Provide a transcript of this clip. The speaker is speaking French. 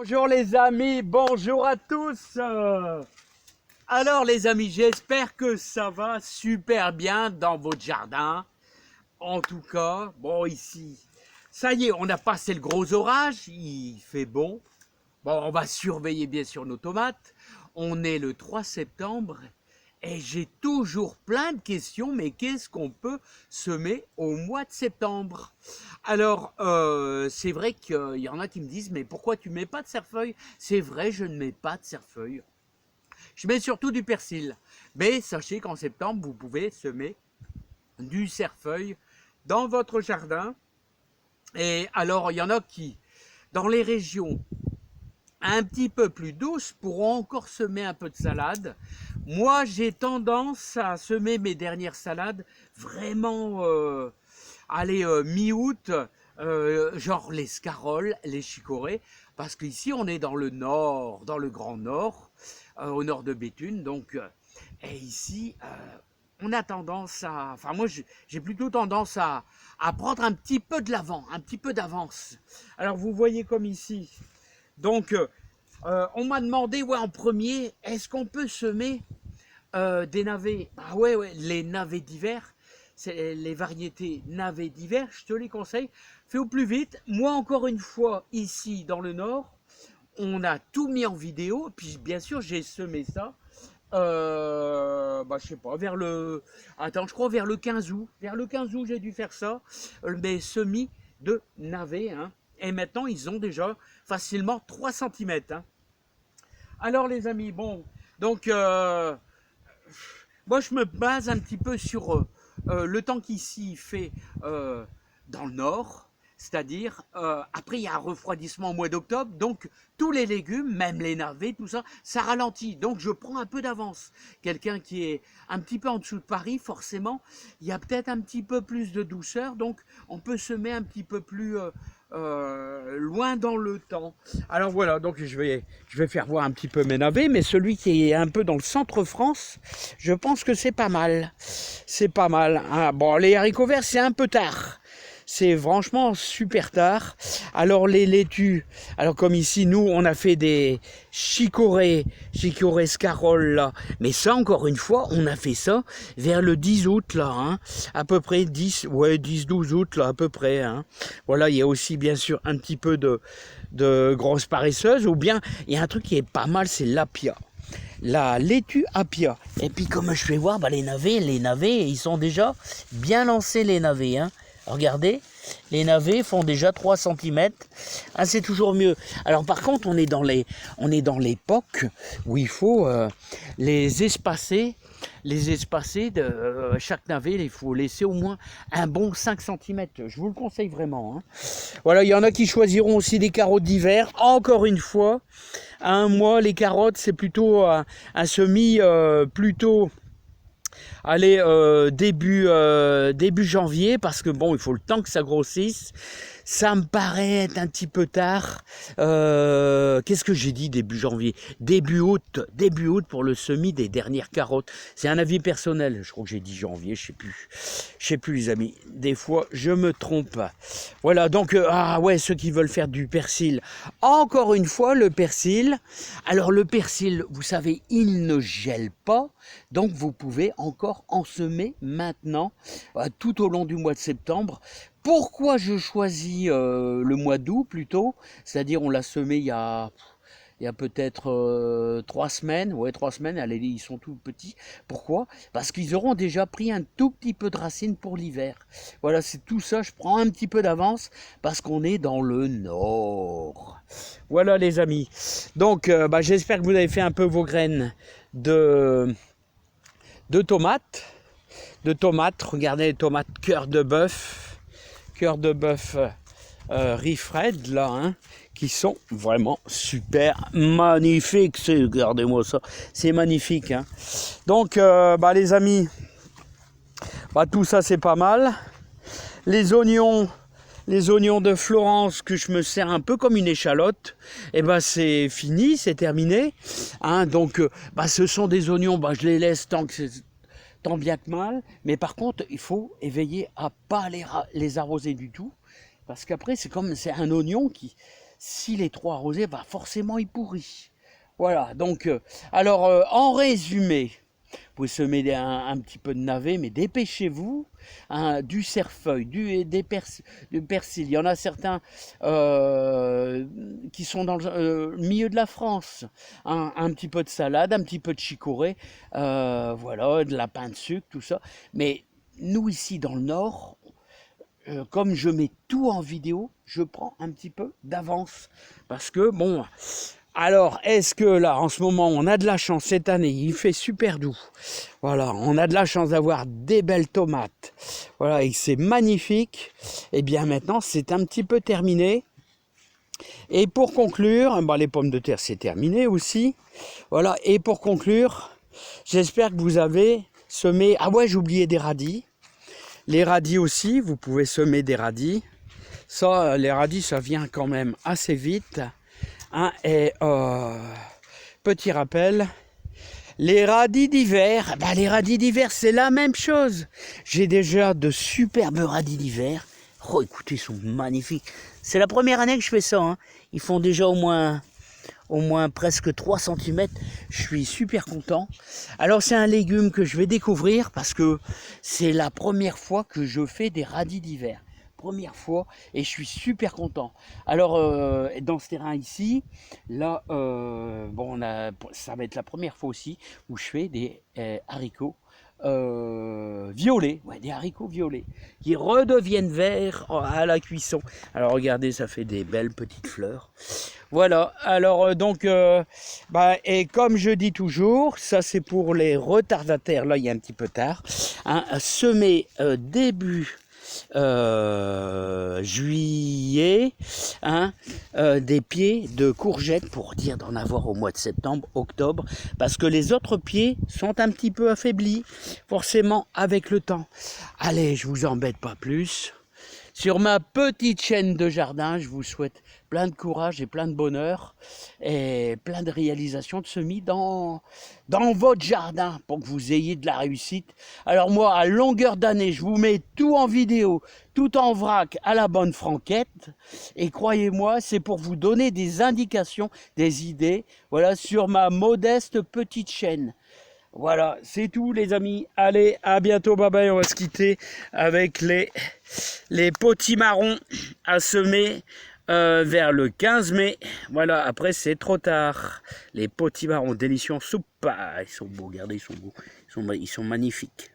Bonjour les amis, bonjour à tous. Alors les amis, j'espère que ça va super bien dans votre jardin. En tout cas, bon ici, ça y est, on a passé le gros orage, il fait bon. Bon, on va surveiller bien sûr nos tomates. On est le 3 septembre et j'ai toujours plein de questions, mais qu'est-ce qu'on peut semer au mois de septembre? Alors, c'est vrai qu'il y en a qui me disent, mais pourquoi tu mets pas de cerfeuil? C'est vrai, je ne mets pas de cerfeuil. Je mets surtout du persil. Mais sachez qu'en septembre, vous pouvez semer du cerfeuil dans votre jardin. Et alors, il y en a qui, dans les régions un petit peu plus douces, pourront encore semer un peu de salade. Moi, j'ai tendance à semer mes dernières salades vraiment, mi-août, genre les scaroles, les chicorées, parce qu'ici, on est dans le nord, dans le grand nord, au nord de Béthune, donc, et ici, on a tendance à, enfin moi j'ai plutôt tendance à prendre un petit peu de l'avant, un petit peu d'avance. Alors vous voyez comme ici, donc on m'a demandé ouais, en premier, est-ce qu'on peut semer des navets? Ah ouais, ouais, les navets d'hiver, c'est les variétés navets d'hiver, je te les conseille. Fais au plus vite. Moi encore une fois, ici dans le nord, on a tout mis en vidéo, puis bien sûr j'ai semé ça. Je sais pas, vers le. Attends, je crois vers le 15 août. Vers le 15 août, j'ai dû faire ça. Mes semis de navets. Hein. Et maintenant, ils ont déjà facilement 3 cm. Hein. Alors, les amis, bon. Donc, moi, je me base un petit peu sur le temps qu'ici fait dans le nord. C'est-à-dire, après, il y a un refroidissement au mois d'octobre. Donc, tous les légumes, même les navets, tout ça, ça ralentit. Donc, je prends un peu d'avance. Quelqu'un qui est un petit peu en dessous de Paris, forcément, il y a peut-être un petit peu plus de douceur. Donc, on peut semer un petit peu plus loin dans le temps. Alors voilà, donc je vais faire voir un petit peu mes navets, mais celui qui est un peu dans le centre France, je pense que c'est pas mal. C'est pas mal. Hein. Bon, les haricots verts, c'est un peu tard. C'est franchement super tard. Alors les laitues, alors comme ici, nous, on a fait des chicorées scaroles là. Mais ça, encore une fois, on a fait ça vers le 10 août là. Hein. À peu près 10-12 août là, à peu près. Hein. Voilà, il y a aussi bien sûr un petit peu de grosses paresseuses. Ou bien, il y a un truc qui est pas mal, c'est l'apia. La laitue apia. Et puis comme je fais voir, les navets, ils sont déjà bien lancés les navets. Hein. Regardez, les navets font déjà 3 cm. Ah, c'est toujours mieux. Alors par contre, on est dans l'époque où il faut les espacer. De chaque navet, il faut laisser au moins un bon 5 cm. Je vous le conseille vraiment. Hein. Voilà, il y en a qui choisiront aussi des carottes d'hiver. Encore une fois, moi, les carottes, c'est plutôt un semis plutôt... Allez, début janvier, parce que bon, il faut le temps que ça grossisse. Ça me paraît être un petit peu tard. Qu'est-ce que j'ai dit début janvier? Début août pour le semis des dernières carottes. C'est un avis personnel. Je crois que j'ai dit janvier, je sais plus. Je sais plus les amis. Des fois, je me trompe. Voilà, donc ceux qui veulent faire du persil. Encore une fois, le persil. Alors le persil, vous savez, il ne gèle pas. Donc vous pouvez encore en semer maintenant, tout au long du mois de septembre. Pourquoi je choisis le mois d'août plutôt? C'est-à-dire on l'a semé il y a peut-être 3 semaines. Ouais, 3 semaines, allez, ils sont tout petits. Pourquoi? Parce qu'ils auront déjà pris un tout petit peu de racines pour l'hiver. Voilà, c'est tout ça, je prends un petit peu d'avance parce qu'on est dans le nord. Voilà les amis. Donc j'espère que vous avez fait un peu vos graines de tomates. Regardez les tomates cœur de bœuf Rifred là, hein, qui sont vraiment super magnifiques. Regardez-moi ça, c'est magnifique. Hein. Donc, les amis, tout ça c'est pas mal. Les oignons de Florence que je me sers un peu comme une échalote, c'est fini, c'est terminé. Hein, donc, ce sont des oignons, je les laisse tant bien que mal, mais par contre, il faut veiller à pas les arroser du tout, parce qu'après, c'est un oignon s'il est trop arrosé, bah forcément il pourrit. Voilà, donc, en résumé, vous pouvez semer un petit peu de navet, mais dépêchez-vous. Hein, du cerfeuil, du persil. Il y en a certains qui sont dans le milieu de la France. Un petit peu de salade, un petit peu de chicorée, voilà, de la pain de sucre, tout ça. Mais nous, ici, dans le Nord, comme je mets tout en vidéo, je prends un petit peu d'avance. Parce que, bon... Alors, est-ce que là, en ce moment, on a de la chance cette année, il fait super doux. Voilà, on a de la chance d'avoir des belles tomates. Voilà, et c'est magnifique. Et bien maintenant, c'est un petit peu terminé. Et pour conclure, bah, les pommes de terre, c'est terminé aussi. Voilà, et pour conclure, j'espère que vous avez semé... Ah ouais, j'ai oublié des radis. Les radis aussi, vous pouvez semer des radis. Ça, les radis, ça vient quand même assez vite. Hein, et petit rappel, les radis d'hiver, bah les radis d'hiver c'est la même chose. J'ai déjà de superbes radis d'hiver. Oh écoutez, ils sont magnifiques. C'est la première année que je fais ça. Hein. Ils font déjà au moins presque 3 cm. Je suis super content. Alors c'est un légume que je vais découvrir parce que c'est la première fois que je fais des radis d'hiver. Première fois et je suis super content. Alors dans ce terrain ici, là, bon, ça va être la première fois aussi où je fais des haricots violets, ouais, des haricots violets qui redeviennent verts à la cuisson. Alors regardez, ça fait des belles petites fleurs. Voilà, alors et comme je dis toujours, ça c'est pour les retardataires, là il y a un petit peu tard, hein, semer début juillet, hein, des pieds de courgettes pour dire d'en avoir au mois de septembre, octobre, parce que les autres pieds sont un petit peu affaiblis, forcément avec le temps. Allez, je vous embête pas plus. Sur ma petite chaîne de jardin, je vous souhaite plein de courage et plein de bonheur et plein de réalisations de semis dans votre jardin pour que vous ayez de la réussite. Alors moi, à longueur d'année, je vous mets tout en vidéo, tout en vrac à la bonne franquette. Et croyez-moi, c'est pour vous donner des indications, des idées, voilà, sur ma modeste petite chaîne. Voilà, c'est tout les amis. Allez, à bientôt, bye bye. On va se quitter avec les potimarrons à semer vers le 15 mai. Voilà, après c'est trop tard. Les potimarrons délicieux en soupe. Ah, ils sont beaux, regardez, ils sont beaux. Ils sont magnifiques.